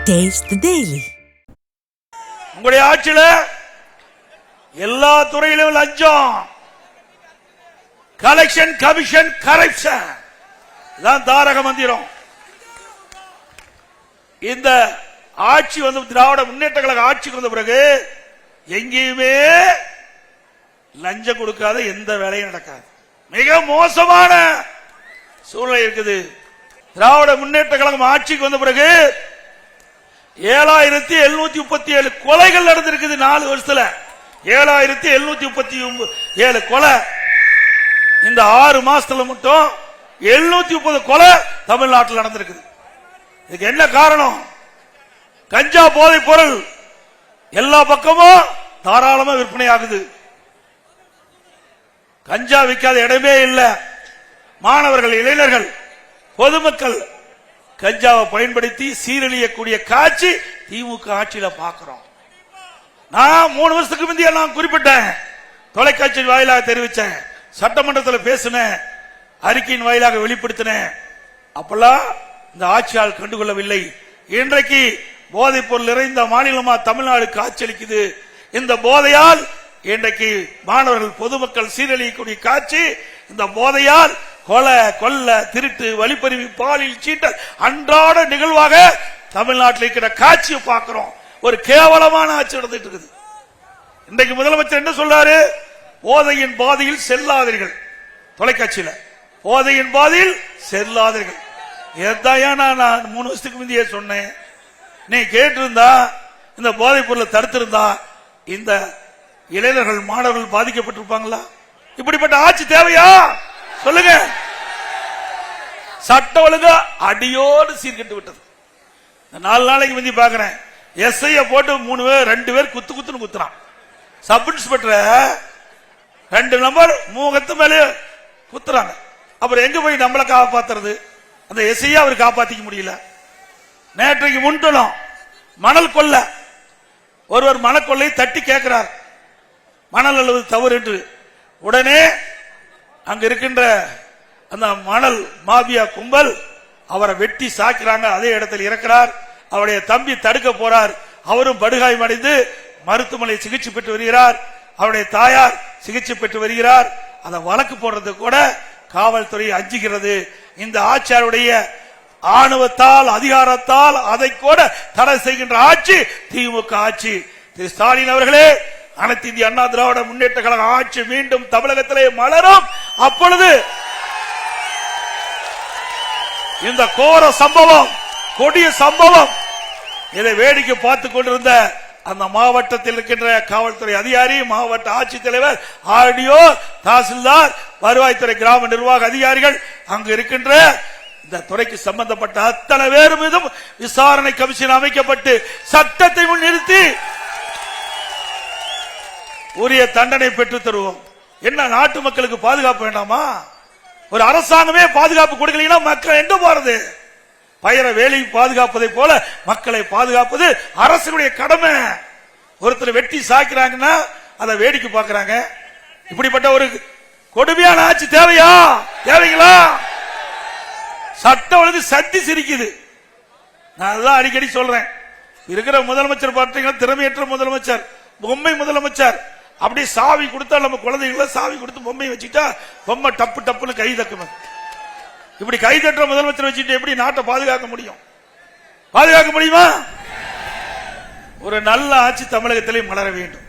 Taste the Daily. உங்களுடைய ஆட்சியில எல்லா துறையிலும் லஞ்சம், கலெக்ஷன், கமிஷன், கரப்ஷன் தான் தாரக மந்திரம். இந்த ஆட்சி வந்து திராவிட முன்னேற்ற கழக ஆட்சிக்கு வந்த பிறகு எங்கேயுமே லஞ்சம் கொடுக்காத எந்த வேலையும் நடக்காது. மிக மோசமான சூழ்நிலை இருக்குது. திராவிட முன்னேற்ற கழகம் ஆட்சிக்கு வந்த பிறகு 7737 கொலைகள் நடந்திருக்குது. 4 வருஷத்துல 7737 கொலை. இந்த 6 மாசத்துல மட்டும் 730 கொலை தமிழ்நாட்டில் நடந்திருக்குது. இதுக்கு என்ன காரணம்? கஞ்சா போதை பொருள் எல்லா பக்கமும் தாராளமா விற்பனை ஆகுது. கஞ்சா விற்காத இடமே இல்லை. மாணவர்கள், இளைஞர்கள், பொதுமக்கள் கஞ்சாவை பயன்படுத்தி சீரழியக்கூடிய காட்சி திமுக ஆட்சியில பார்க்கிறோம். நான் 3 வருஷத்துக்கு முந்தைய நான் குறிப்பிட்டேன், தொலைக்காட்சி வாயிலாக தெரிவிச்சேன், சட்டமன்றத்தில் பேசினேன், அறிக்கையின் வாயிலாக வெளிப்படுத்தினேன். அப்பெல்லாம் இந்த ஆட்சியால் கண்டுகொள்ளவில்லை. இன்றைக்கு போதைப் பொருள் நிறைந்த மாநிலமா தமிழ்நாடு காட்சியளிக்குது. இந்த போதையால் இன்றைக்கு மாணவர்கள், பொதுமக்கள் சீரழியக்கூடிய காட்சி, இந்த போதையால் கொலை, கொல்ல, திருட்டு, வழிப்பறிவு, பாலியல் சீட்டல் அன்றாட நிகழ்வாக தமிழ்நாட்டில் இருக்கிற காட்சியை பார்க்கிறோம். ஒரு கேவலமான ஆட்சி நடந்துட்டு இருக்குது. இன்றைக்கு முதலமைச்சர் என்ன சொல்றாரு? போதையின் பாதையில் செல்லாதீர்கள். தொலைக்காட்சியில போதையின் பாதையில் செல்லாதீர்கள். எதையா நான் 3 வருஷத்துக்கு முந்தைய சொன்னேன். நீ கேட்டிருந்தா, இந்த போதைப் பொருளை தடுத்திருந்தா இந்த இளைஞர்கள், மாணவர்கள் பாதிக்கப்பட்டிருப்பாங்களா? இப்படிப்பட்ட ஆட்சி தேவையா? சொல்லுங்க. சட்ட ஒழுங்கு அடியோடு சீர்கட்டு விட்டது. 4 நாளைக்கு முந்தி பாக்குறேன், எஸ்ஐ போட்டு 3 பேர் 2 பேர் குத்துன்னு குத்துறான். சப் இன்ஸ்பெக்டர் 2 நம்பர் முகத்து மேலே குத்துறாங்க. அப்புறம் எங்க போய் நம்மளை காப்பாத்துறது? அந்த எஸ்ஐ அவர் காப்பாத்திக்க முடியல. நேற்றைக்கு முன்தனம் மணல் கொள்ள, ஒருவர் மணக்கொள்ளை தட்டி கேட்கிறார், மணல் அல்லது தவறு என்று. உடனே அங்க இருக்கின்ற அந்த மணல் மாபியா கும்பல் அவரை வெட்டி சாக்கிறாங்க. அதே இடத்தில் இறக்கிறார். அவருடைய தம்பி தடுக்க போறார். அவரும் படுகாயமடைந்து மருத்துவமனை சிகிச்சை பெற்று வருகிறார். அவருடைய தாயார் சிகிச்சை பெற்று வருகிறார். அதை வழக்கு போடுறது கூட காவல்துறை அஞ்சுகிறது. இந்த ஆட்சியாருடைய ஆணவத்தால், அதிகாரத்தால் அதை கூட தடை செய்கின்ற ஆட்சி திமுக ஆட்சி. திரு ஸ்டாலின் அவர்களே, அனைத்து இந்திய அண்ணா திராவிட முன்னேற்ற கழக ஆட்சி மீண்டும் தமிழகத்திலே மலரும். அப்பொழுது இந்த கோர சம்பவம், கொடிய சம்பவம், இதை வேடிக்கை பார்த்துக் கொண்டிருந்த அந்த மாவட்டத்தில் இருக்கின்ற காவல்துறை அதிகாரி, மாவட்ட ஆட்சித்தலைவர், ஆர்டிஓ, தாசில்தார், வருவாய்த்துறை, கிராம நிர்வாக அதிகாரிகள், அங்கு இருக்கின்ற இந்த துறைக்கு சம்பந்தப்பட்ட அத்தனை பேர் மீதும் விசாரணை கமிஷன் அமைக்கப்பட்டு சட்டத்தை முன்னிறுத்தி உரிய தண்டனை பெற்று தருவோம். என்ன, நாட்டு மக்களுக்கு பாதுகாப்பு வேண்டாமா? ஒரு அரசாங்கமே பாதுகாப்பு கொடுக்கலீங்கன்னா மக்கள் எங்க போறது? பயிர வேலை பாதுகாப்பதை போல மக்களை பாதுகாப்பது அரசுடைய கடமை. ஒருத்தர் வெட்டி சாக்கிறாங்கன்னா அதை வேடிக்கை பார்க்கிறாங்க. இப்படிப்பட்ட ஒரு கொடுமையான ஆட்சி தேவையா? தேவைங்களா? சட்ட ஒழுங்கு சத்தி சிரிக்குது. நான் அதான் அடிக்கடி சொல்றேன். இருக்கிற முதலமைச்சர் பார்த்தீங்கன்னா திறமையற்ற முதலமைச்சர், பொம்மை முதலமைச்சர். அப்படி சாவி கொடுத்தா நம்ம குழந்தைகளை சாவி கொடுத்து பொம்மையை வச்சுட்டா பொம்மை டப்பு டப்புன்னு கை தக்குமே. இப்படி கை தட்டுற முதலமைச்சர் வச்சுட்டு எப்படி நாட்டை பாதுகாக்க முடியும்? பாதுகாக்க முடியுமா? ஒரு நல்ல ஆட்சி தமிழகத்திலே மலர வேண்டும்.